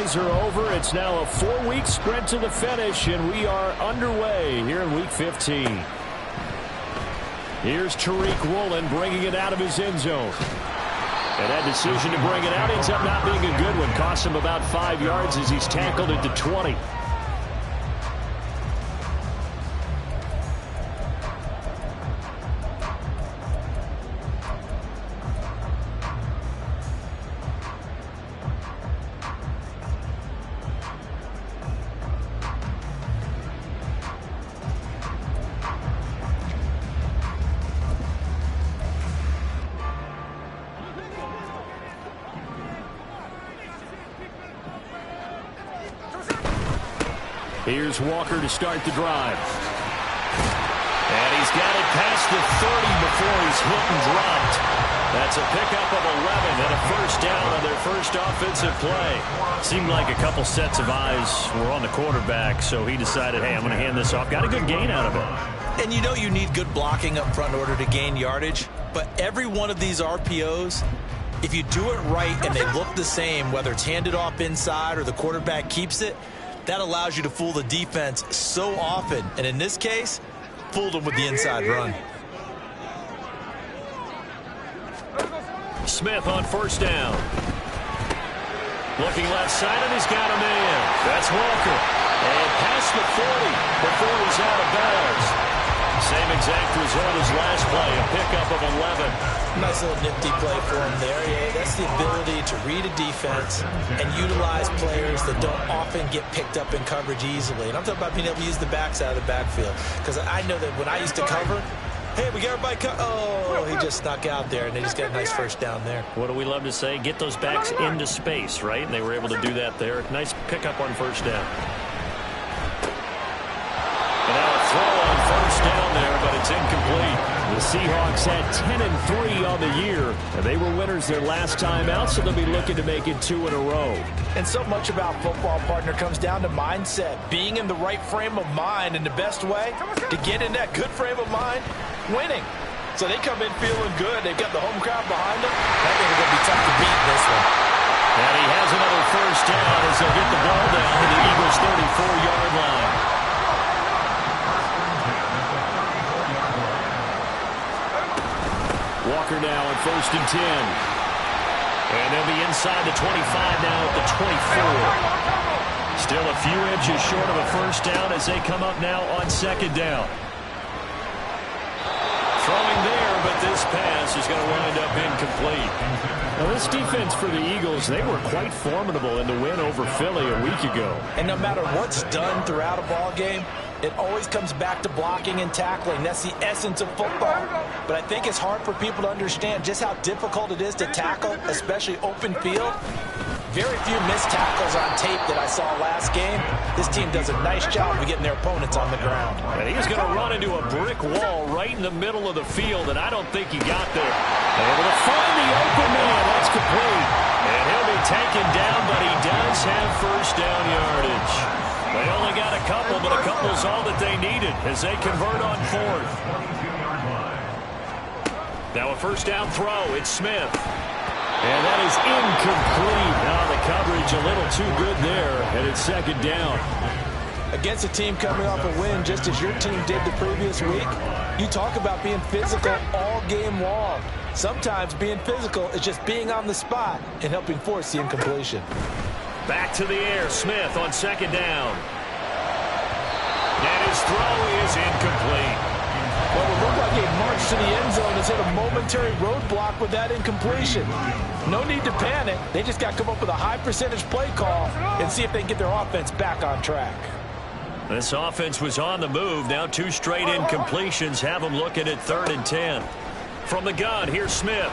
ties are over. It's now a 4-week sprint to the finish, and we are underway here in Week 15. Here's Tariq Woolen bringing it out of his end zone. And that decision to bring it out ends up not being a good one. Costs him about 5 yards as he's tackled at the 20. Here's Walker to start the drive. And he's got it past the 30 before he's hit and dropped. That's a pickup of 11 and a first down on their first offensive play. Seemed like a couple sets of eyes were on the quarterback, so he decided, hey, I'm going to hand this off. Got a good gain out of it. And you know you need good blocking up front in order to gain yardage, but every one of these RPOs, if you do it right and they look the same, whether it's handed off inside or the quarterback keeps it, that allows you to fool the defense so often. And in this case, fooled them with the inside run. Smith on first down. Looking left side, and he's got a man. That's Walker. And past the 40 before he's out of bounds. Same exact result as last play, a pickup of 11. Nice little nifty play for him there. Yeah, that's the ability to read a defense and utilize players that don't often get picked up in coverage easily. And I'm talking about being able to use the backs out of the backfield. Because I know that when I used to cover, hey, we got everybody oh, he just snuck out there, and they just got a nice first down there. What do we love to say? Get those backs into space, right? And they were able to do that there. Nice pickup on first down. And now a throw on first down there, but it's incomplete. The Seahawks had 10-3 on the year, and they were winners their last time out, so they'll be looking to make it 2 in a row. And so much about football, partner, comes down to mindset. Being in the right frame of mind, and the best way to get in that good frame of mind, winning. So they come in feeling good. They've got the home crowd behind them. I think it's going to be tough to beat this one. And he has another first down as they'll get the ball down to the Eagles' 34-yard line. Walker now at 1st and 10. And they'll be inside the 25 now at the 24. Still a few inches short of a first down as they come up now on 2nd down. Throwing there, but this pass is going to wind up incomplete. Now this defense for the Eagles, they were quite formidable in the win over Philly a week ago. And no matter what's done throughout a ball game, it always comes back to blocking and tackling. That's the essence of football. But I think it's hard for people to understand just how difficult it is to tackle, especially open field. Very few missed tackles on tape that I saw last game. This team does a nice job of getting their opponents on the ground. And he's going to run into a brick wall right in the middle of the field, and I don't think he got there. Able to find the open man. That's complete. And he'll be taken down, but he does have first down yardage. They only got a couple, but a couple's all that they needed as they convert on 4th. Now a first down throw. It's Smith. And that is incomplete. Now the coverage a little too good there, and it's 2nd down. Against a team coming off a win, just as your team did the previous week, you talk about being physical all game long. Sometimes being physical is just being on the spot and helping force the incompletion. Back to the air, Smith on 2nd down. And his throw is incomplete. Well, it looked like a march to the end zone has hit a momentary roadblock with that incompletion. No need to panic. They just got to come up with a high percentage play call and see if they can get their offense back on track. This offense was on the move. Now 2 straight incompletions have them looking at 3rd and 10. From the gun, here's Smith.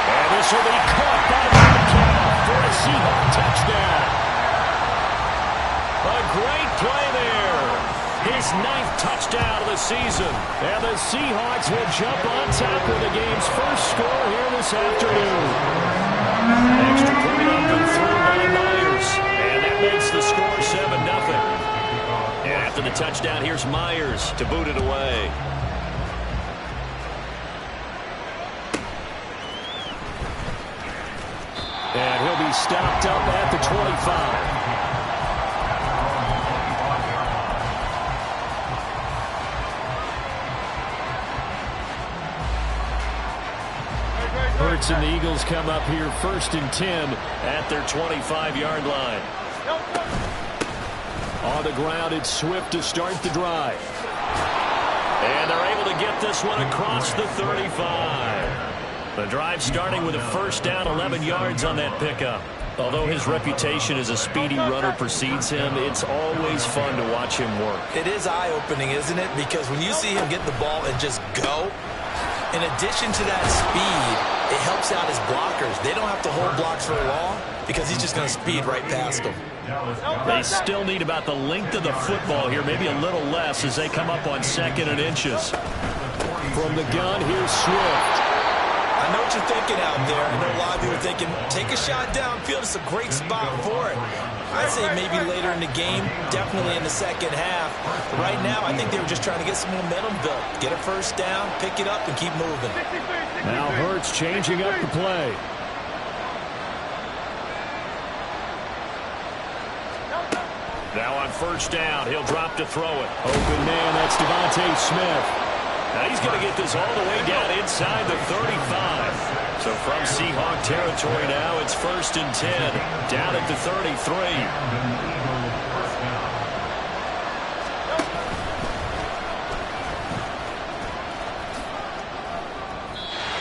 And this will be caught by Metcalf for a Seahawks touchdown. A great play there. His 9th touchdown of the season. And the Seahawks will jump on top with the game's first score here this afternoon. Extra point up and through by Myers. And that makes the score 7-0. And after the touchdown, here's Myers to boot it away. And he'll be stopped up at the 25. Hurts and the Eagles come up here 1st and 10 at their 25-yard line. On the ground, it's Swift to start the drive. And they're able to get this one across the 35. The drive starting with a 1st down, 11 yards on that pickup. Although his reputation as a speedy runner precedes him, it's always fun to watch him work. It is eye-opening, isn't it? Because when you see him get the ball and just go, in addition to that speed, it helps out his blockers. They don't have to hold blocks for long because he's just going to speed right past them. They still need about the length of the football here, maybe a little less as they come up on 2nd and inches. From the gun, here's Swift. I know what you're thinking out there. I know a lot of you are thinking, take a shot downfield. It's a great spot for it. I'd say maybe later in the game, definitely in the 2nd half. But right now, I think they were just trying to get some momentum built. Get a 1st down, pick it up, and keep moving. Now Hurts changing up the play. Now on 1st down, he'll drop to throw it. Open man, that's Devontae Smith. Now he's going to get this all the way down inside the 35. So from Seahawk territory now, it's 1st and 10, down at the 33.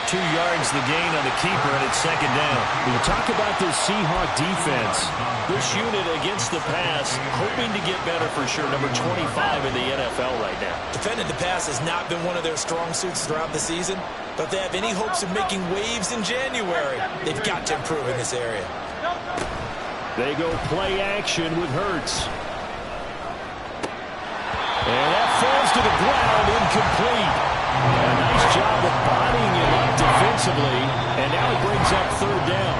2 yards the gain on the keeper, and it's 2nd down. When you talk about this Seahawk defense, this unit against the pass, hoping to get better for sure. Number 25 in the NFL right now. Defending the pass has not been one of their strong suits throughout the season, but if they have any hopes of making waves in January, they've got to improve in this area. They go play action with Hurts. And that falls to the ground, incomplete. A nice job of bodying him up defensively, and now he brings up 3rd down.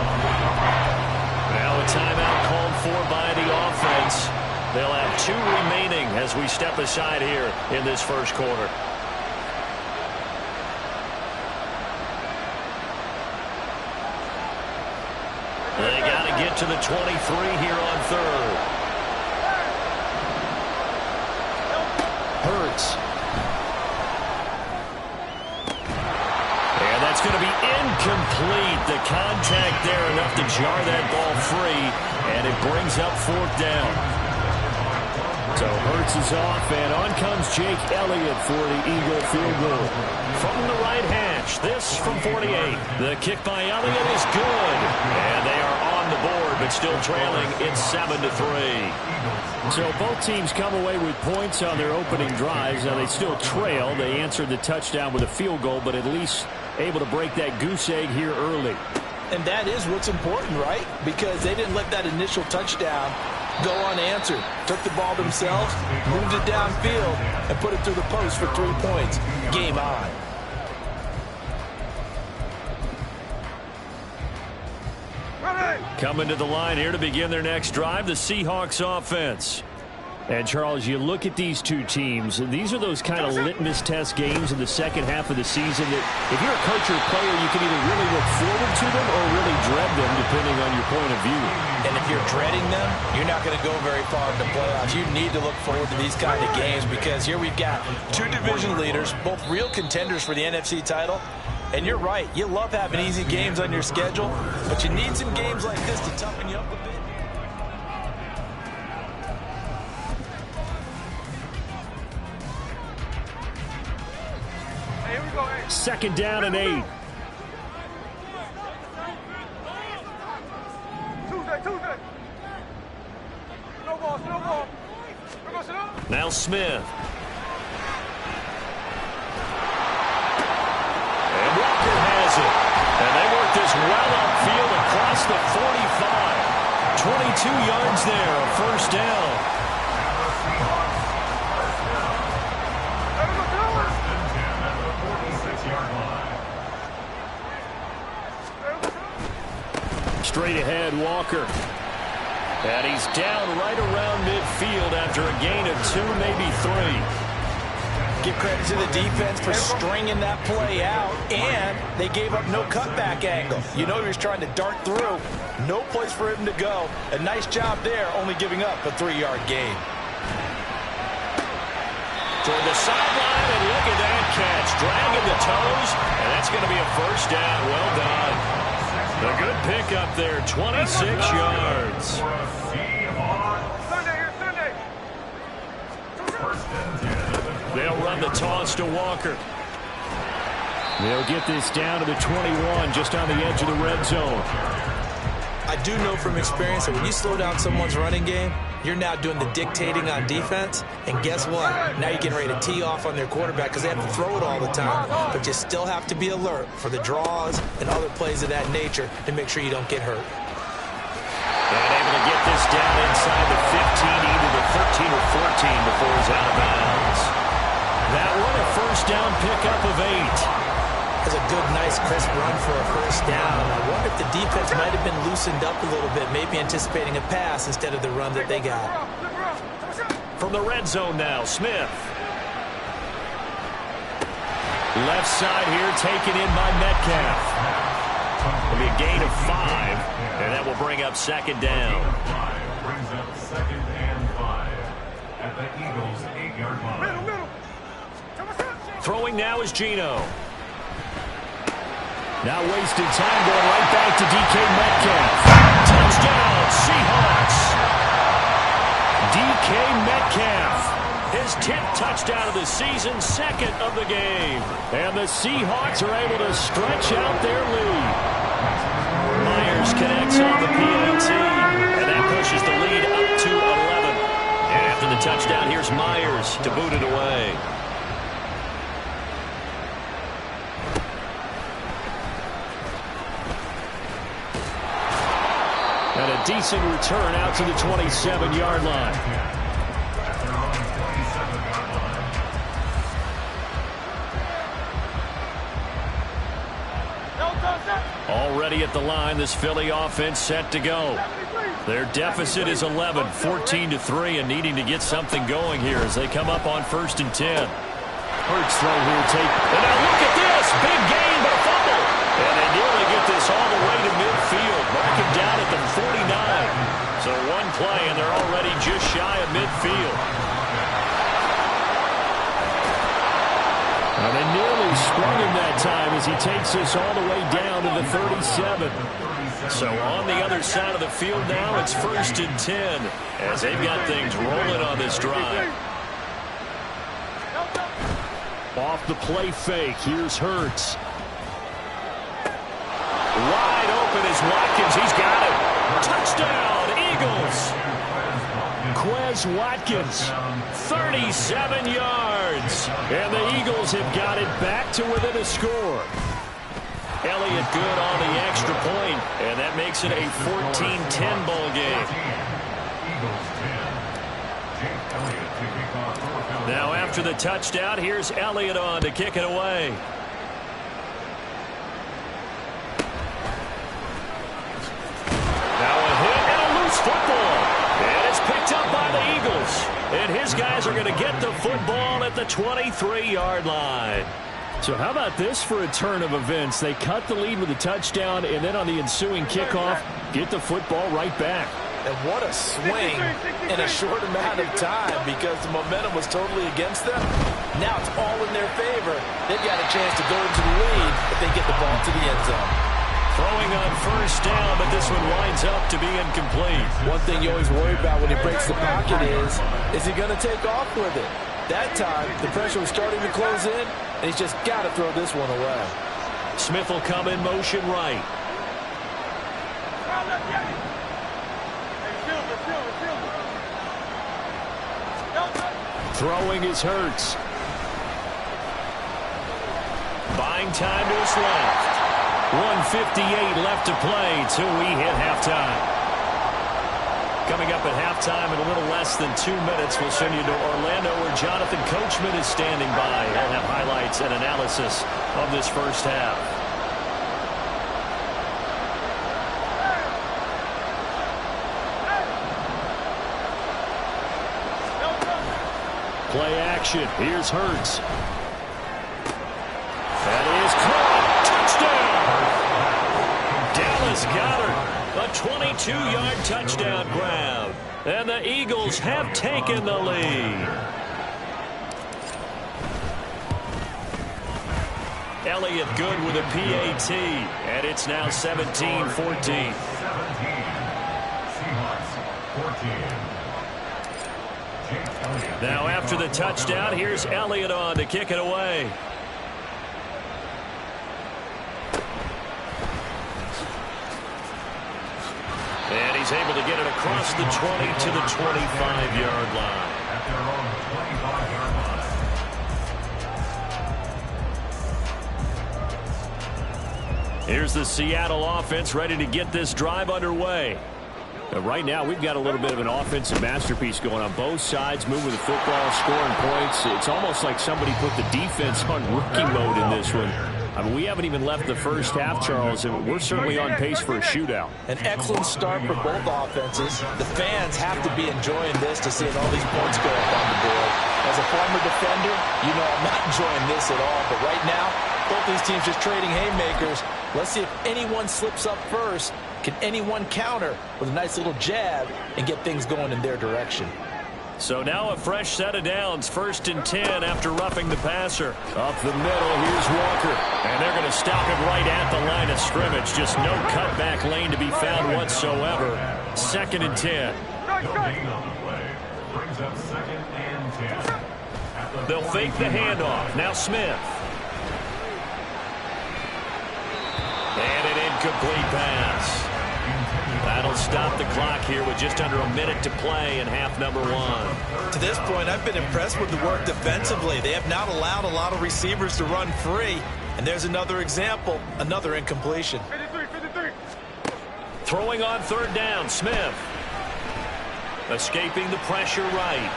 Now a timeout called for by the offense. They'll have 2 remaining as we step aside here in this 1st quarter. They got to get to the 23 here on 3rd. Hurts. It's going to be incomplete. The contact there enough to jar that ball free, and it brings up 4th down. So Hurts is off, and on comes Jake Elliott for the Eagle field goal. From the right hash, this from 48. The kick by Elliott is good, and they are on the board, but still trailing. It's 7-3. So both teams come away with points on their opening drives. Now they still trail. They answered the touchdown with a field goal, but at least able to break that goose egg here early. And that is what's important, right? Because they didn't let that initial touchdown go unanswered. Took the ball themselves, moved it downfield, and put it through the post for 3 points. Game on. Coming to the line here to begin their next drive, the Seahawks offense. And, Charles, you look at these two teams, and these are those kind of litmus test games in the 2nd half of the season that if you're a coach or a player, you can either really look forward to them or really dread them, depending on your point of view. And if you're dreading them, you're not going to go very far in the playoffs. You need to look forward to these kind of games because here we've got 2 division leaders, both real contenders for the NFC title. And you're right, you love having easy games on your schedule, but you need some games like this to toughen you up a bit. 2nd down and 8. Now Smith. And Walker has it. And they work this well upfield across the 45. 22 yards there, a 1st down. Straight ahead, Walker. And he's down right around midfield after a gain of 2, maybe 3. Give credit to the defense for stringing that play out and They gave up no cutback angle. You know he was trying to dart through. No place for him to go. A nice job there, only giving up a 3-yard gain. Toward the sideline, and look at that catch. Dragging the toes, and that's going to be a first down. Well done. A good pickup there, 26 yards. They'll run the toss to Walker. They'll get this down to the 21, just on the edge of the red zone. I do know from experience that when you slow down someone's running game, you're now doing the dictating on defense. And guess what? Now you're getting ready to tee off on their quarterback because they have to throw it all the time. But you still have to be alert for the draws and other plays of that nature to make sure you don't get hurt. And able to get this down inside the 15, either the 13 or 14 before he's out of bounds. That one a first down pickup of 8. That's a good, nice, crisp run for a first down. I wonder if the defense might have been loosened up a little bit, maybe anticipating a pass instead of the run that they got. From the red zone now, Smith. Left side here taken in by Metcalf. It'll be a gain of 5, and that will bring up second down. Brings up second and 5 at the Eagles' 8-yard line. Throwing now is Geno. Now wasted time going right back to DK Metcalf. Touchdown, Seahawks. DK Metcalf, his 10th touchdown of the season, second of the game. And the Seahawks are able to stretch out their lead. Myers connects on the PAT, and that pushes the lead up to 11. And after the touchdown, here's Myers to boot it away. And a decent return out to the 27-yard line. Already at the line, this Philly offense set to go. Their deficit is 11, 14-3, and needing to get something going here as they come up on 1st and 10. Hurts throw here, and now look at this, big gain, but a fumble. And they nearly get this all the way to midfield, marking down at the 49. So one play, and they're already just shy of midfield. And they nearly sprung him that time as he takes this all the way down to the 37. So on the other side of the field now, it's 1st and 10 as they've got things rolling on this drive. Off the play fake, here's Hurts. Wide open is Watkins. He's got it. Touchdown, Eagles. Quez Watkins, 37 yards. And the Eagles have got it back to within a score. Elliott good on the extra point, and that makes it a 14-10 ball game. Now after the touchdown, here's Elliott on to kick it away. Now a hit and a loose football. And it's picked up by the Eagles. And his guys are going to get the football at the 23-yard line. So how about this for a turn of events? They cut the lead with a touchdown, and then on the ensuing kickoff, get the football right back. And what a swing in a short amount of time because the momentum was totally against them. Now it's all in their favor. They've got a chance to go into the lead if they get the ball to the end zone. Throwing on first down, but this one winds up to be incomplete. One thing you always worry about when he breaks the pocket is he going to take off with it? That time, the pressure was starting to close in, and he's just got to throw this one away. Smith will come in motion right. Throwing is Hurts. Buying time to his left. 1:58 left to play till we hit halftime. Coming up at halftime in a little less than 2 minutes, we'll send you to Orlando where Jonathan Coachman is standing by. He'll have highlights and analysis of this first half. Play action. Here's Hurts. That is caught. Touchdown. 2-yard touchdown grab. And the Eagles have taken the lead. Elliott good with a PAT, and it's now 17-14. 17. Seahawks 14. Now after the touchdown, here's Elliott on to kick it away. And he's able to get it across the 20 to the 25-yard line. At their own 25-yard line. Here's the Seattle offense ready to get this drive underway. Right now, we've got a little bit of an offensive masterpiece going on both sides, moving the football, scoring points. It's almost like somebody put the defense on rookie mode in this one. I mean, we haven't even left the first half, Charles, and we're certainly on pace for a shootout. An excellent start for both offenses. The fans have to be enjoying this to see all these points go up on the board. As a former defender, you know I'm not enjoying this at all. But right now, both these teams just trading haymakers. Let's see if anyone slips up first. Can anyone counter with a nice little jab and get things going in their direction? So now a fresh set of downs, 1st and 10 after roughing the passer. Up the middle, here's Walker. And they're going to stop him right at the line of scrimmage. Just no cutback lane to be found whatsoever. 2nd and 10. Brings up 2nd and 10. They'll fake the handoff. Now Smith. And an incomplete pass. That'll stop the clock here with just under a minute to play in half number 1. To this point, I've been impressed with the work defensively. They have not allowed a lot of receivers to run free. And there's another example, another incompletion. 53. Throwing on 3rd down, Smith. Escaping the pressure right.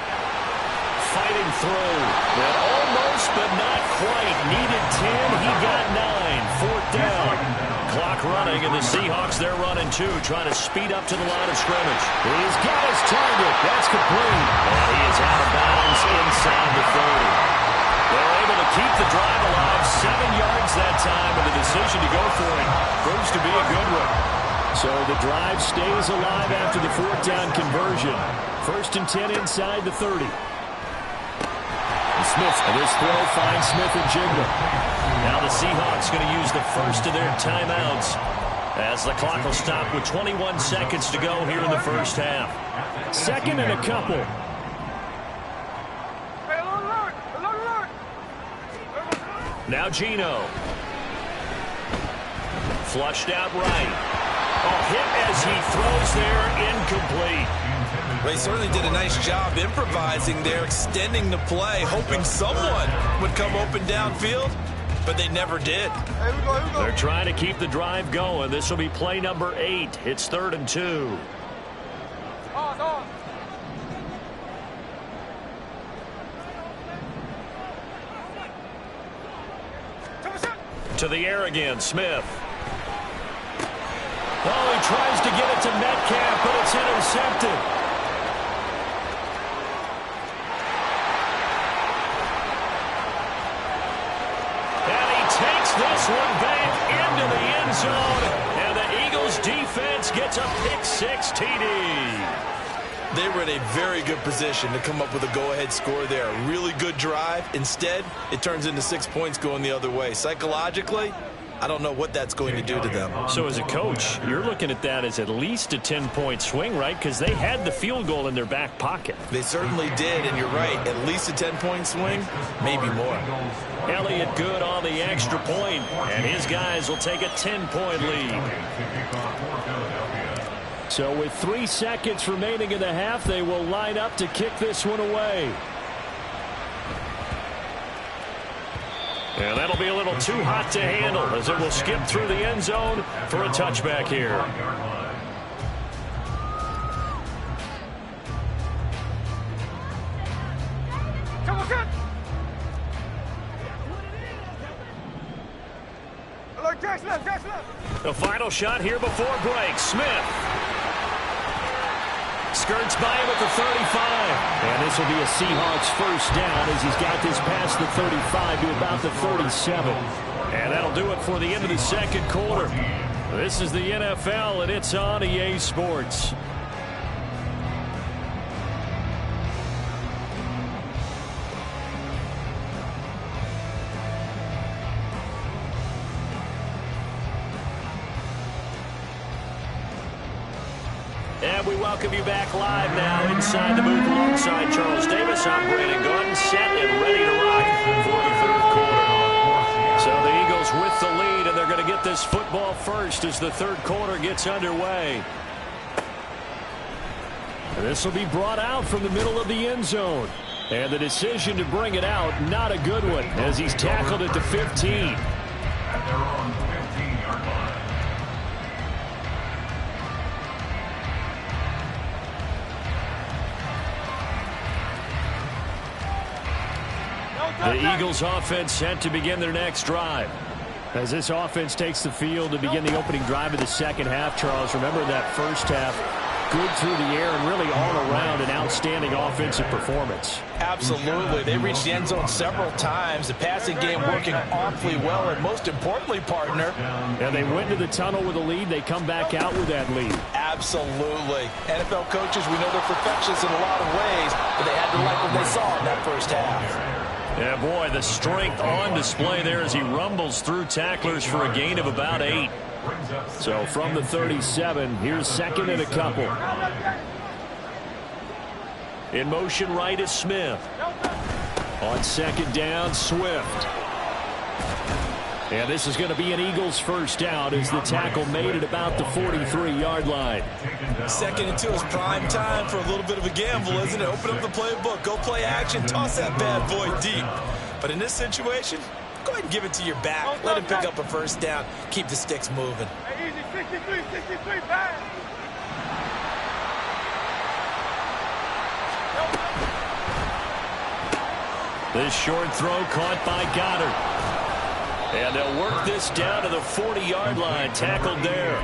Fighting through. Well, almost, but not quite. Needed 10. He got 9. 4th down. Clock running, and the Seahawks, they're running 2, trying to speed up to the line of scrimmage. He's got his target. That's complete. And he is out of bounds inside the 30. They're able to keep the drive alive. 7 yards that time, and the decision to go for it proves to be a good one. So the drive stays alive after the 4th down conversion. 1st and 10 inside the 30. Smith, and this throw finds Smith and Jigba. Now the Seahawks going to use the first of their timeouts as the clock will stop with 21 seconds to go here in the first half. 2nd and a couple. Now Geno. Flushed out right. Oh, hit as he throws there, incomplete. Well, he certainly did a nice job improvising there, extending the play, hoping someone would come open downfield, but they never did. Here we go. They're trying to keep the drive going. This will be play number 8. It's 3rd and 2. On. To the air again, Smith. Oh, he tries to get it to Metcalf, but it's intercepted. This one back into the end zone, and the Eagles defense gets a pick-6 TD. They were in a very good position to come up with a go-ahead score there. A really good drive. Instead, it turns into 6 points going the other way. Psychologically, I don't know what that's going to do to them. So as a coach, you're looking at that as at least a 10-point swing, right? Because they had the field goal in their back pocket. They certainly did, and you're right. At least a 10-point swing, maybe more. Elliott good on the extra point, and his guys will take a 10-point lead. So with 3 seconds remaining in the half, they will line up to kick this one away. And that'll be a little too hot to handle as it will skip through the end zone for a touchback here. The final shot here before break. Smith skirts by him at the 35. And this will be a Seahawks first down as he's got this past the 35 to about the 37. And that'll do it for the end of the second quarter. This is the NFL, and it's on EA Sports. And we welcome you back live now inside the booth alongside Charles Davis. I'm Brandon Gordon, set and ready to rock for the third quarter. So the Eagles with the lead, and they're going to get this football first as the third quarter gets underway. And this will be brought out from the middle of the end zone. And the decision to bring it out, not a good one, as he's tackled at the 15. At their own 15-yard line. The Eagles offense set to begin their next drive. As this offense takes the field to begin the opening drive of the second half, Charles, remember that first half, good through the air and really all around an outstanding offensive performance. Absolutely. They reached the end zone several times. The passing game working awfully well, and most importantly, partner. And they went to the tunnel with a lead. They come back out with that lead. Absolutely. NFL coaches, we know they're perfectionists in a lot of ways, but they had to like what they saw in that first half. Yeah, boy, the strength on display there as he rumbles through tacklers for a gain of about 8. So from the 37, here's second and a couple. In motion right is Smith. On second down, Swift. And this is going to be an Eagles first down as the tackle made at about the 43-yard line. Second and 2 is prime time for a little bit of a gamble, isn't it? Open up the playbook, go play action, toss that bad boy deep. But in this situation, go ahead and give it to your back. Let him pick up a first down. Keep the sticks moving. Hey, easy, 63, back. This short throw caught by Goddard. And they'll work this down to the 40-yard line, tackled there.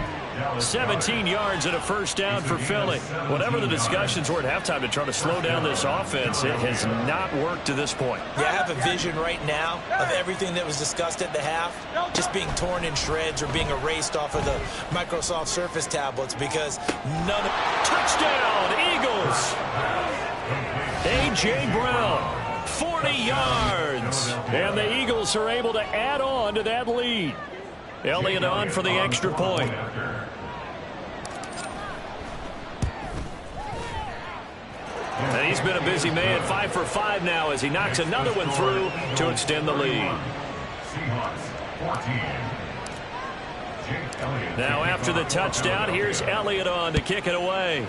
17 yards and a first down for Philly. Whatever the discussions were at halftime to try to slow down this offense, it has not worked to this point. Yeah, I have a vision right now of everything that was discussed at the half just being torn in shreds or being erased off of the Microsoft Surface tablets because none of... Touchdown, Eagles! A.J. Brown. 40 yards. And the Eagles are able to add on to that lead. Elliott on for the extra point. And he's been a busy man, 5 for 5 now as he knocks another one through to extend the lead. Now after the touchdown, here's Elliott on to kick it away.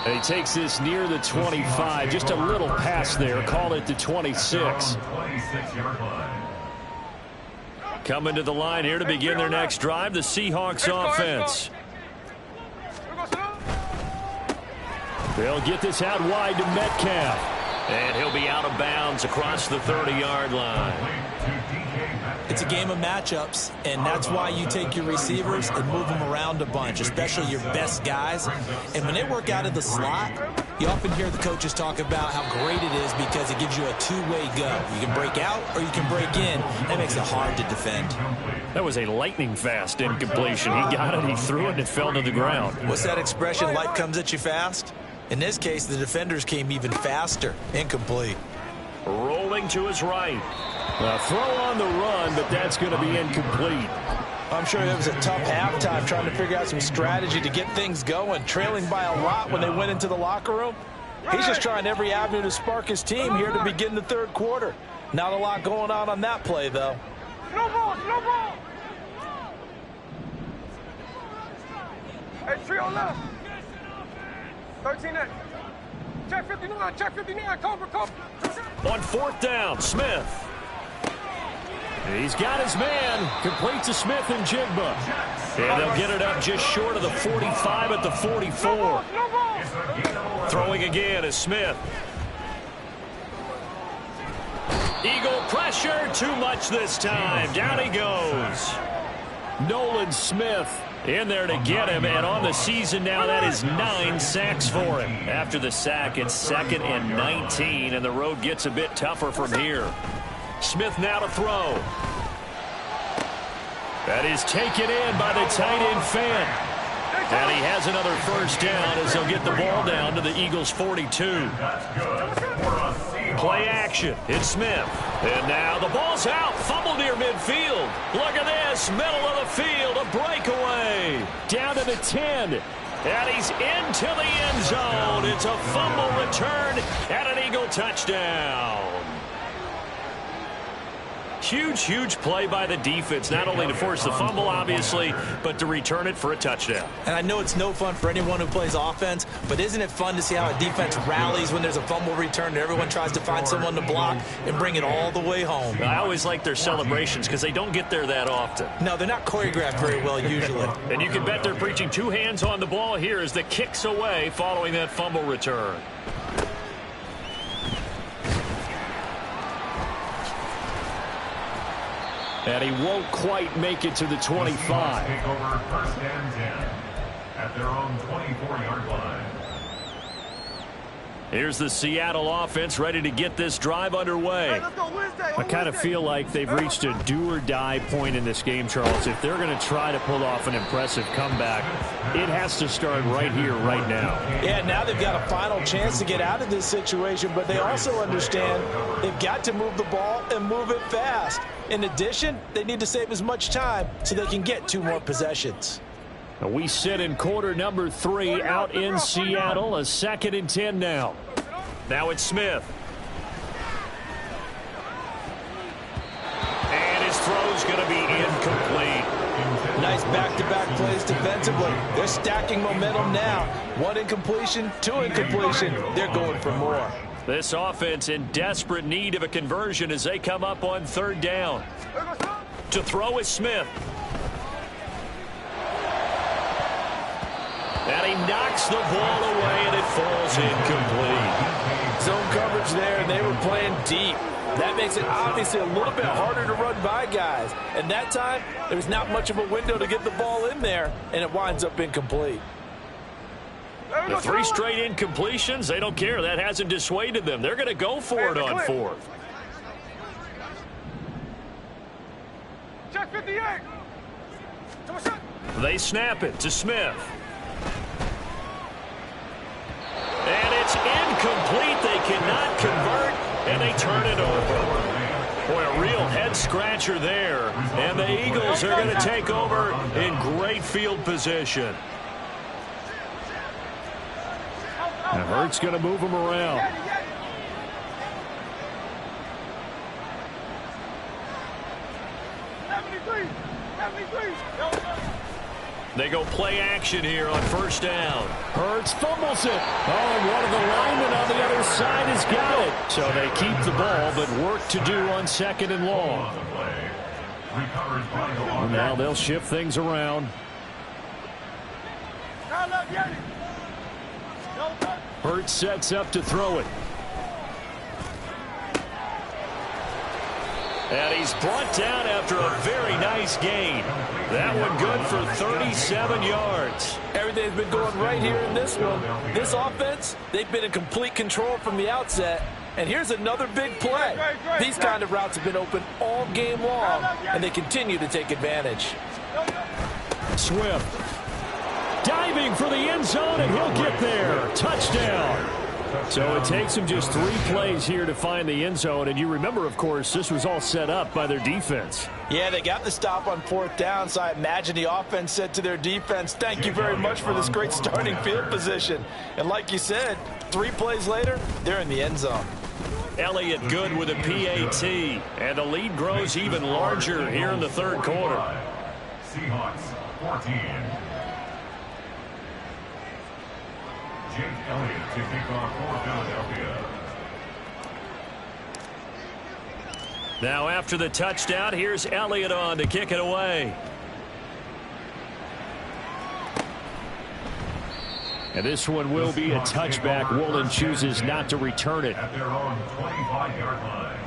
And he takes this near the 25, just a little pass there, call it the 26. Coming to the line here to begin their next drive, the Seahawks offense. They'll get this out wide to Metcalf. And he'll be out of bounds across the 30-yard line. It's a game of matchups, and that's why you take your receivers and move them around a bunch, especially your best guys. And when they work out of the slot, you often hear the coaches talk about how great it is because it gives you a two-way go. You can break out or you can break in. That makes it hard to defend. That was a lightning-fast incompletion. He got it, he threw it, and it fell to the ground. What's that expression, life comes at you fast? In this case, the defenders came even faster. Incomplete. Rolling to his right. A throw on the run, but that's going to be incomplete. I'm sure it was a tough halftime trying to figure out some strategy to get things going, trailing by a lot when they went into the locker room. He's just trying every avenue to spark his team here to begin the third quarter. Not a lot going on that play, though. Slow ball, slow ball. Hey, trio left. 13-8. Check 59, cover. On fourth down, Smith. He's got his man. Complete to Smith and Jigba. And they'll get it up just short of the 45 at the 44. Throwing again is Smith. Eagle pressure, too much this time. Down he goes. Nolan Smith In there to get him, and on the season now, that is 9 sacks for him. After the sack, it's 2nd and 19, and the road gets a bit tougher from here. Smith now to throw. That is taken in by the tight end Fan. And he has another first down as they'll get the ball down to the Eagles' 42. Play action. It's Smith. And now the ball's out. Fumble near midfield. Look at this. Middle of the field. A breakaway. Down to the 10. And he's into the end zone. It's a fumble return and an Eagle touchdown. Huge, huge play by the defense, not only to force the fumble, obviously, but to return it for a touchdown. And I know it's no fun for anyone who plays offense, but isn't it fun to see how a defense rallies when there's a fumble return and everyone tries to find someone to block and bring it all the way home? I always like their celebrations because they don't get there that often. No, they're not choreographed very well usually. And you can bet they're preaching 2 hands on the ball here as the kick's away following that fumble return. And he won't quite make it to the 25. Take over 1st and 10 at their own 24-yard line. Here's the Seattle offense ready to get this drive underway. I kind of feel like they've reached a do-or-die point in this game, Charles. If they're going to try to pull off an impressive comeback, it has to start right here, right now. Yeah, now they've got a final chance to get out of this situation, but they also understand they've got to move the ball and move it fast. In addition, they need to save as much time so they can get 2 more possessions. We sit in quarter number 3 out in Seattle. A 2nd and 10 now. Now it's Smith. And his throw's going to be incomplete. Nice back-to-back plays defensively. They're stacking momentum now. 1 incompletion, 2 incompletion. They're going for more. This offense in desperate need of a conversion as they come up on 3rd down. To throw is Smith. And he knocks the ball away, and it falls incomplete. Zone coverage there, and they were playing deep. That makes it obviously a little bit harder to run by guys. And that time, there's not much of a window to get the ball in there, and it winds up incomplete. The 3 straight incompletions, they don't care. That hasn't dissuaded them. They're going to go for it on 4th. Check 58. They snap it to Smith. And it's incomplete. They cannot convert, and they turn it over. Boy, a real head-scratcher there. And the Eagles are going to take over in great field position. And Hurts going to move him around. They go play action here on 1st down. Hurts fumbles it. Oh, and one of the linemen on the other side has got it. So they keep the ball, but work to do on 2nd and long. And now they'll shift things around. Hurts sets up to throw it. And he's brought down after a very nice gain. That one good for 37 yards. Everything's been going right here in this one. This offense, they've been in complete control from the outset. And here's another big play. These kind of routes have been open all game long, and they continue to take advantage. Swift diving for the end zone, and he'll get there. Touchdown. So it takes him just 3 plays here to find the end zone. And you remember, of course, this was all set up by their defense. Yeah, they got the stop on 4th down, so I imagine the offense said to their defense, thank you very much for this great starting field position. And like you said, 3 plays later, they're in the end zone. Elliott good with a PAT. And the lead grows even larger here in the 3rd quarter. Seahawks 14. Jake Elliott to kick off for Philadelphia. Now after the touchdown, here's Elliott on to kick it away. And this one will be a touchback. Woolen chooses not to return it. At their own 25-yard line.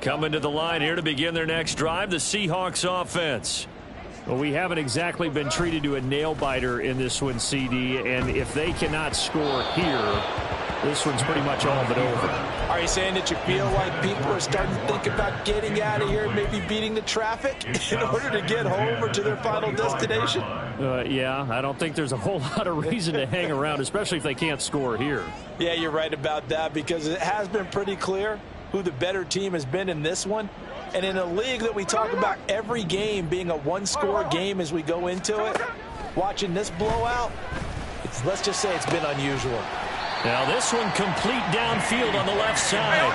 Coming to the line here to begin their next drive, the Seahawks offense. Well, we haven't exactly been treated to a nail-biter in this one, CD, and if they cannot score here, this one's pretty much all but over. Are you saying that you feel like people are starting to think about getting out of here and maybe beating the traffic in order to get home or to their final destination? Yeah, I don't think there's a whole lot of reason to hang around, especially if they can't score here. Yeah, you're right about that, because it has been pretty clear who the better team has been in this one. And in a league that we talk about every game being a one-score game as we go into it, watching this blowout, let's just say it's been unusual. Now this one complete downfield on the left side.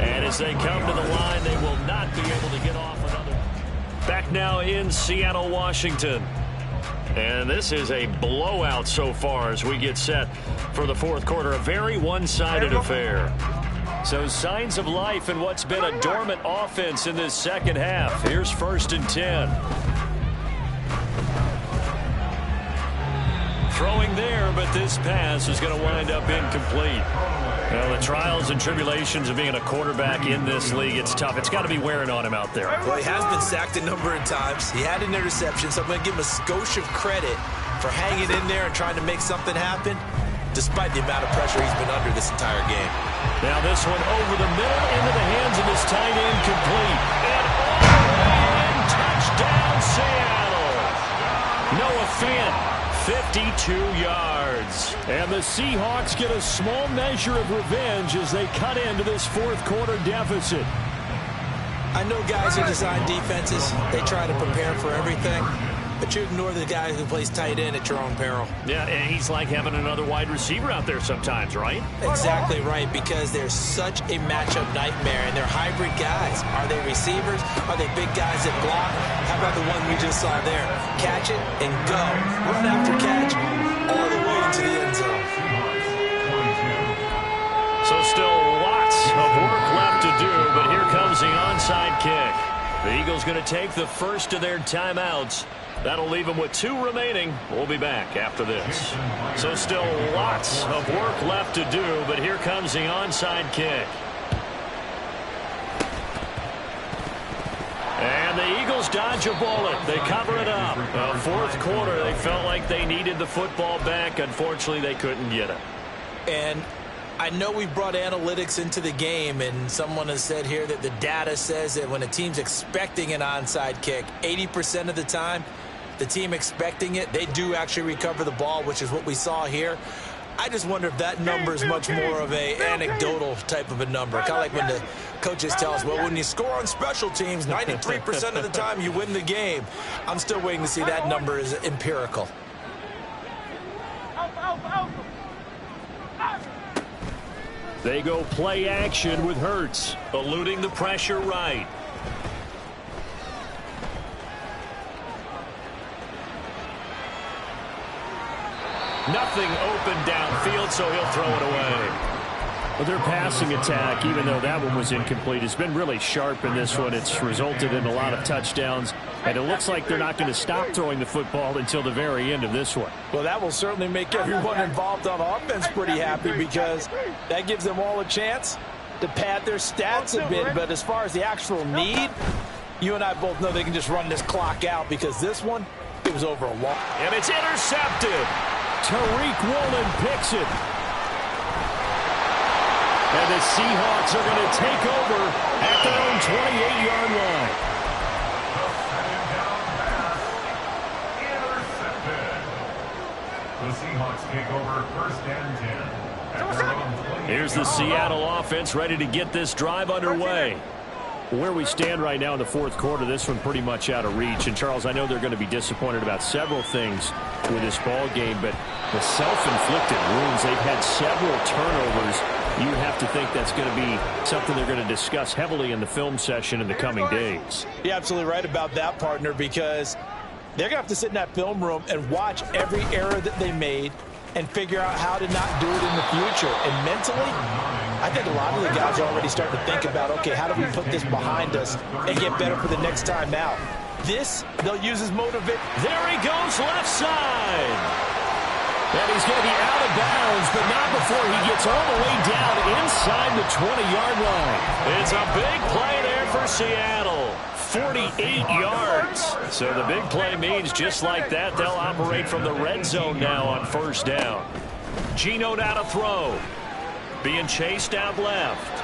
And as they come to the line, they will not be able to get off another. Back now in Seattle, Washington. And this is a blowout so far as we get set for the fourth quarter. A very one-sided affair. So signs of life in what's been a dormant offense in this second half. Here's 1st and 10. Throwing there, but this pass is going to wind up incomplete. Well, the trials and tribulations of being a quarterback in this league, it's tough. It's got to be wearing on him out there. Well, he has been sacked a number of times. He had an interception, so I'm going to give him a skosh of credit for hanging in there and trying to make something happen, despite the amount of pressure he's been under this entire game. Now this one over the middle into the hands of his tight end, complete. And all the way in, touchdown Seattle. Noah Fant, 52 yards. And the Seahawks get a small measure of revenge as they cut into this fourth quarter deficit. I know guys who design defenses, they try to prepare for everything, but you ignore the guy who plays tight end at your own peril. Yeah, and he's like having another wide receiver out there sometimes, right? Exactly right, because they're such a matchup nightmare, and they're hybrid guys. Are they receivers? Are they big guys that block? How about the one we just saw there? Catch it and go. Run after catch all the way into the end zone. So still lots of work left to do, but here comes the onside kick. The Eagles going to take the first of their timeouts. That'll leave them with 2 remaining. We'll be back after this. So still lots of work left to do, but here comes the onside kick. And the Eagles dodge a bullet. They cover it up. Fourth quarter, they felt like they needed the football back. Unfortunately, they couldn't get it. And I know we brought analytics into the game, and someone has said here that the data says that when a team's expecting an onside kick, 80% of the time, the team expecting it, they do actually recover the ball, which is what we saw here. I just wonder if that number is much more of a anecdotal type of a number. Kind of like when the coaches tell us, well, when you score on special teams, 93% of the time you win the game. I'm still waiting to see that number is empirical. They go play action with Hurts, eluding the pressure right. Nothing open downfield, so he'll throw it away. Well, their passing attack, even though that one was incomplete, has been really sharp in this one. It's resulted in a lot of touchdowns, and it looks like they're not going to stop throwing the football until the very end of this one. Well, that will certainly make everyone involved on offense pretty happy, because that gives them all a chance to pad their stats a bit. But as far as the actual need, you and I both know they can just run this clock out, because this one, it was over a long. And it's intercepted. Tariq Woolen picks it. And the Seahawks are going to take over at their own 28-yard line. The Seahawks take over 1st and 10. At their own 28-yard Here's the Seattle offense ready to get this drive underway. Where we stand right now in the fourth quarter, this one pretty much out of reach. And, Charles, I know they're going to be disappointed about several things with this ball game, but the self-inflicted wounds, they've had several turnovers. You have to think that's going to be something they're going to discuss heavily in the film session in the coming days. You're absolutely right about that, partner, because they're going to have to sit in that film room and watch every error that they made and figure out how to not do it in the future. And mentally, I think a lot of the guys are already starting to think about, okay, how do we put this behind us and get better for the next time out? This, they'll use as motivation. There he goes, left side. And he's going to be out of bounds, but not before he gets all the way down inside the 20-yard line. It's a big play there for Seattle. 48 yards. So the big play means just like that, they'll operate from the red zone now on first down. Geno now to throw. Being chased out left.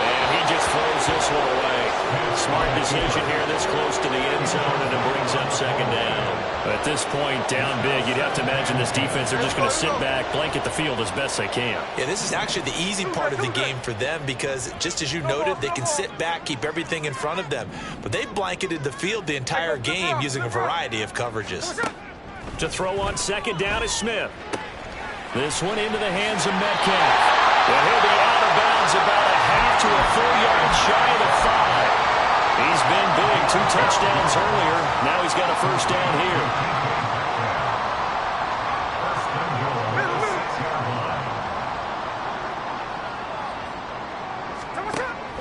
And he just throws this one away. Smart decision here this close to the end zone, and it brings up second down. At this point, down big, you'd have to imagine this defense, they're just going to sit back, blanket the field as best they can. Yeah, this is actually the easy part of the game for them because, just as you noted, they can sit back, keep everything in front of them. But they blanketed the field the entire game using a variety of coverages. To throw on second down is Smith. This one into the hands of Metcalf. Well, he'll be out of bounds about a half to a full yard shy of the 5. He's been big, 2 touchdowns earlier. Now he's got a first down here.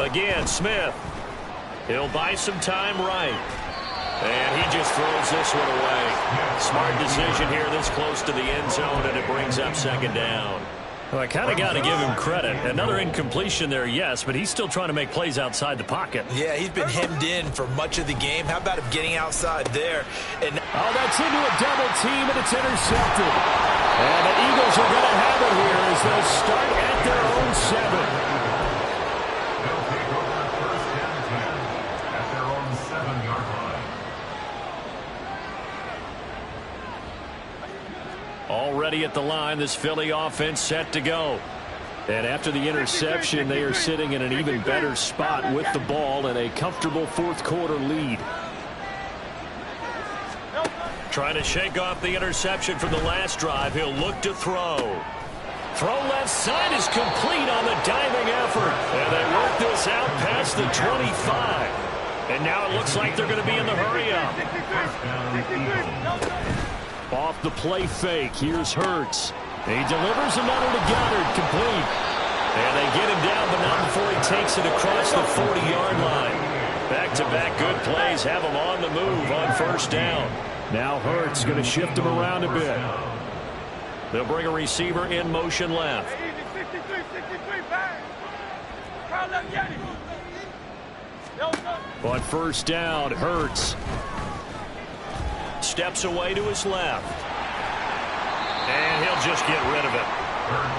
Again, Smith. He'll buy some time right. And he just throws this one away. Smart decision here this close to the end zone, and it brings up second down. Well, I kind of got to give him credit. Another incompletion there, yes, but he's still trying to make plays outside the pocket. Yeah, he's been hemmed in for much of the game. How about him getting outside there? And that's into a double team, and it's intercepted. And the Eagles are going to have it here as they start at their own 7. They'll take over first and 10 at their own 7-yard line. Already at the line, this Philly offense set to go. And after the interception, they are sitting in an even better spot with the ball and a comfortable fourth-quarter lead. Trying to shake off the interception from the last drive. He'll look to throw. Throw left side is complete on the diving effort. And they work this out past the 25. And now it looks like they're going to be in the hurry-up. Off the play fake, here's Hurts. He delivers another to Goddard, complete. And they get him down, but not before he takes it across the 40-yard line. Back-to-back good plays have him on the move on first down. Now Hurts going to shift him around a bit. They'll bring a receiver in motion left. On first down, Hurts steps away to his left. And he'll just get rid of it.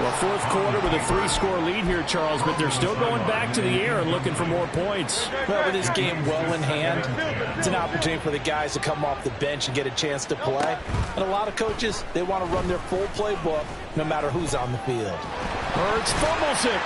Well, fourth quarter with a 3-score lead here, Charles, but they're still going back to the air and looking for more points. Well, with this game well in hand, it's an opportunity for the guys to come off the bench and get a chance to play. And a lot of coaches, they want to run their full playbook no matter who's on the field. Hurts fumbles it.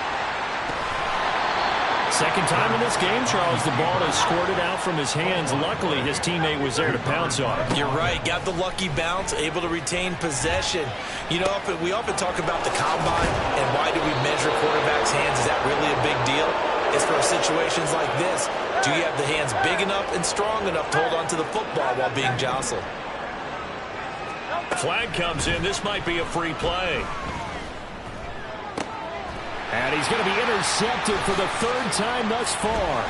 Second time in this game, Charles, the ball is squirted out from his hands. Luckily, his teammate was there to pounce on it. You're right. Got the lucky bounce, able to retain possession. You know, we often talk about the combine and why do we measure quarterbacks' hands. Is that really a big deal? It's for situations like this. Do you have the hands big enough and strong enough to hold on to the football while being jostled? Flag comes in. This might be a free play. And he's going to be intercepted for the 3rd time thus far.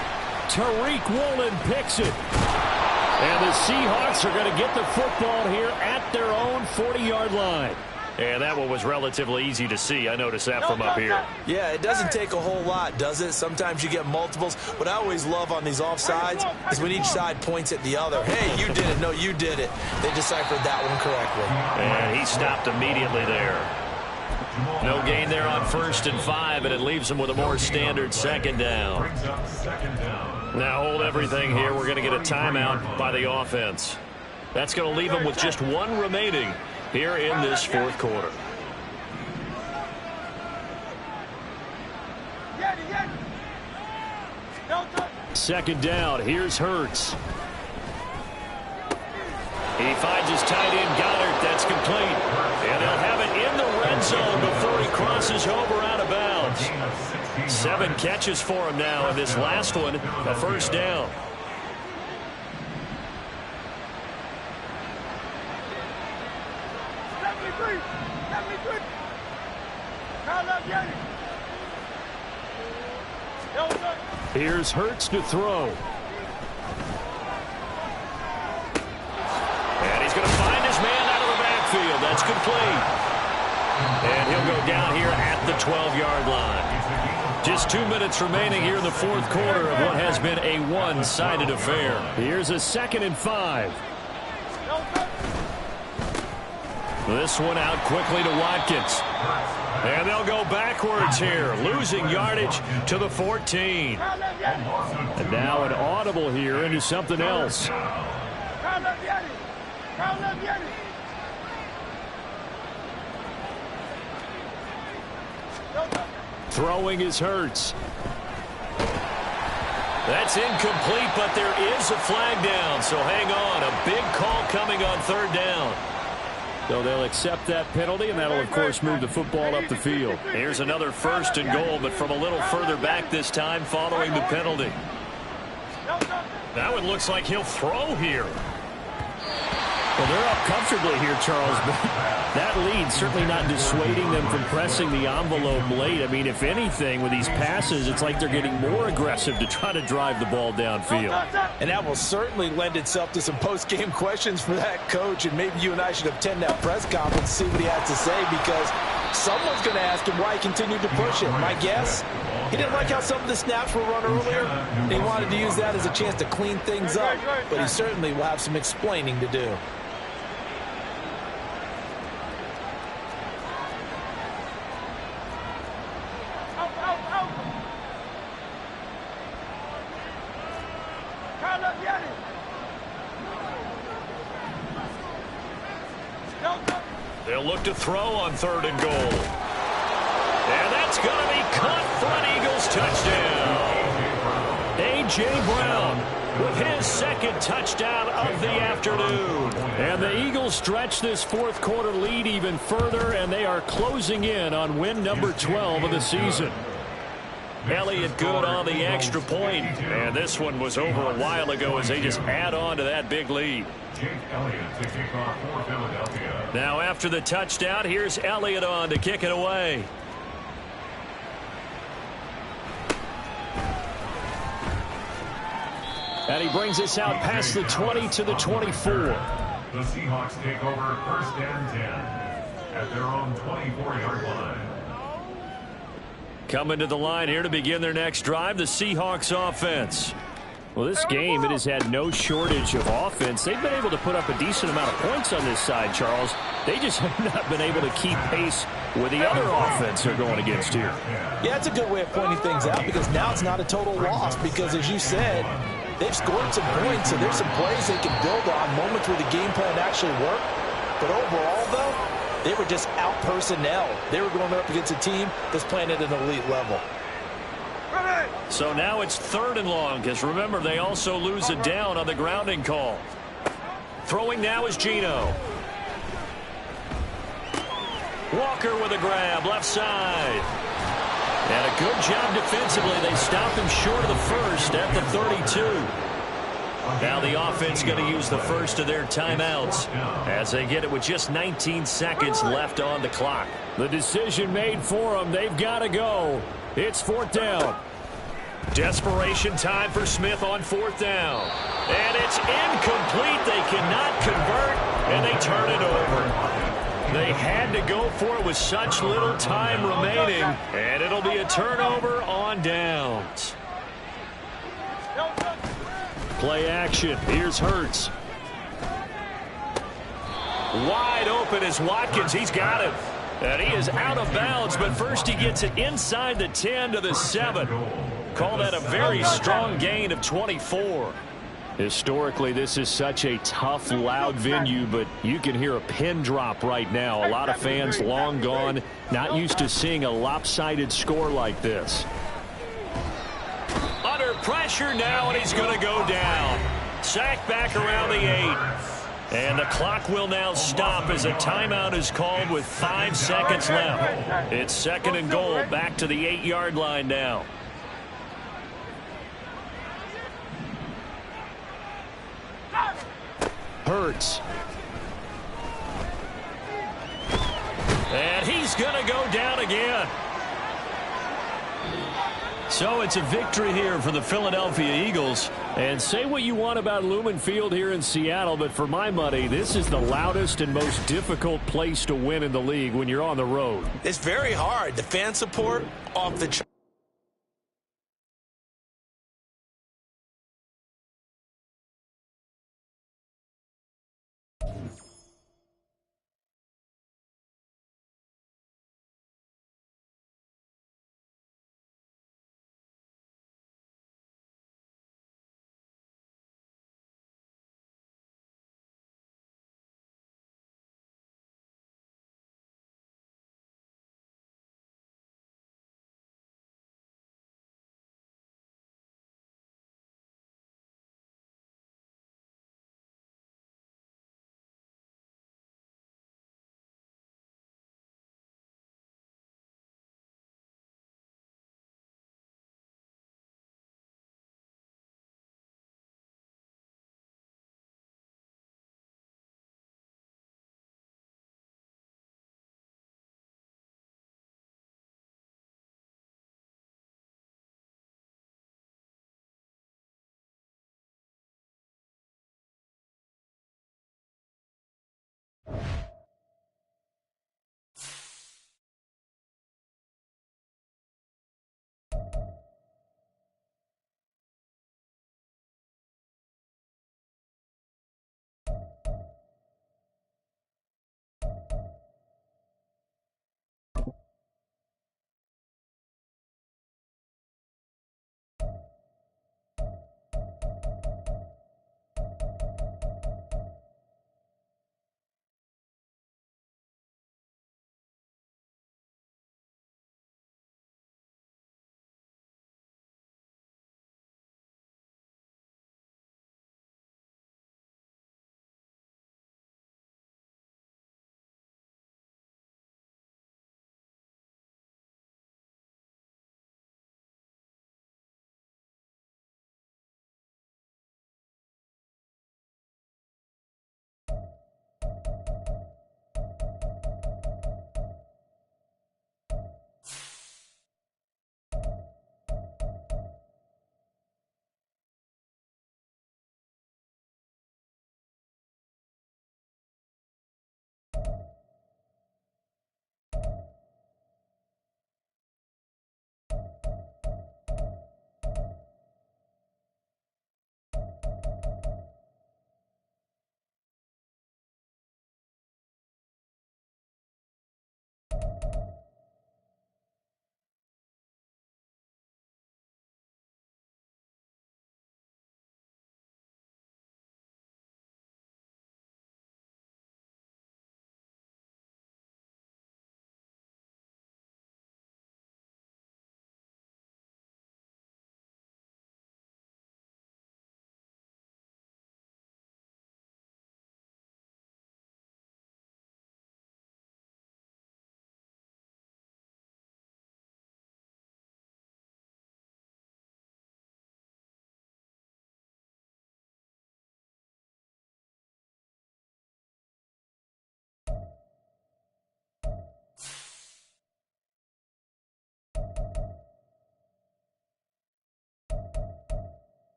Tariq Woolen picks it. And the Seahawks are going to get the football here at their own 40-yard line. And that one was relatively easy to see. I noticed that from up here. Yeah, it doesn't take a whole lot, does it? Sometimes you get multiples. What I always love on these offsides is when each side points at the other. Hey, you did it. No, you did it. They deciphered that one correctly. And he stopped immediately there. No gain there on 1st and 5, and it leaves them with a more standard second down. Now hold everything here. We're going to get a timeout by the offense. That's going to leave them with just 1 remaining here in this 4th quarter. Second down. Here's Hurts. He finds his tight end, Goddard. That's complete. And they'll have it in the red zone before he crosses over out of bounds. 7 catches for him now, and this last one, a first down. Here's Hurts to throw. And he's going to find his man out of the backfield. That's complete. And he'll go down here at the 12-yard line. Just 2 minutes remaining here in the fourth quarter of what has been a one-sided affair. Here's a 2nd and 5. This one out quickly to Watkins. And they'll go backwards here, losing yardage to the 14. And now an audible here into something else. Throwing is Hurts. That's incomplete, but there is a flag down, so hang on. A big call coming on 3rd down. So they'll accept that penalty, and that'll, of course, move the football up the field. Here's another 1st and goal, but from a little further back this time following the penalty. Now it looks like he'll throw here. Well, they're up comfortably here, Charles, but that lead certainly not dissuading them from pressing the envelope late. I mean, if anything, with these passes, it's like they're getting more aggressive to try to drive the ball downfield. And that will certainly lend itself to some post-game questions for that coach, and maybe you and I should attend that press conference and see what he has to say, because someone's going to ask him why he continued to push it. My guess, he didn't like how some of the snaps were run earlier, and he wanted to use that as a chance to clean things up, but he certainly will have some explaining to do. They'll look to throw on 3rd and goal. And that's going to be caught for an Eagles touchdown. A.J. Brown with his 2nd touchdown of the afternoon. And the Eagles stretch this fourth quarter lead even further, and they are closing in on win number 12 of the season. Elliott good on the extra point, and this one was over a while ago as they just add on to that big lead. Now after the touchdown, here's Elliott on to kick it away. And he brings us out past the 20 to the 24. The Seahawks take over 1st and 10 at their own 24-yard line. Coming to the line here to begin their next drive, the Seahawks offense. Well, this game, it has had no shortage of offense. They've been able to put up a decent amount of points on this side, Charles. They just have not been able to keep pace with the other offense they're going against here. Yeah, it's a good way of pointing things out, because now it's not a total loss, because as you said, they've scored some points, so there's some plays they can build on, moments where the game plan actually worked. But overall, though, they were just out personnel. They were going up against a team that's playing at an elite level. So now it's 3rd and long, because remember, they also lose a down on the grounding call. Throwing now is Geno. Walker with a grab, left side. And a good job defensively. They stop him short of the 1st at the 32. Now the offense going to use the first of their timeouts as they get it with just 19 seconds left on the clock. The decision made for them. They've got to go. It's 4th down. Desperation time for Smith on 4th down. And it's incomplete. They cannot convert, and they turn it over. They had to go for it with such little time remaining, and it'll be a turnover on downs. Play action. Here's Hurts. Wide open is Watkins. He's got it. And he is out of bounds, but first he gets it inside the 10 to the 7. Call that a very strong gain of 24. Historically, this is such a tough, loud venue, but you can hear a pin drop right now. A lot of fans long gone, not used to seeing a lopsided score like this. Under pressure now, and he's going to go down. Sacked back around the 8. And the clock will now stop as a timeout is called with 5 seconds left. It's 2nd and goal, back to the 8-yard line now. Hurts. And he's going to go down again. So it's a victory here for the Philadelphia Eagles. And say what you want about Lumen Field here in Seattle, but for my money, this is the loudest and most difficult place to win in the league when you're on the road. It's very hard. The fan support off the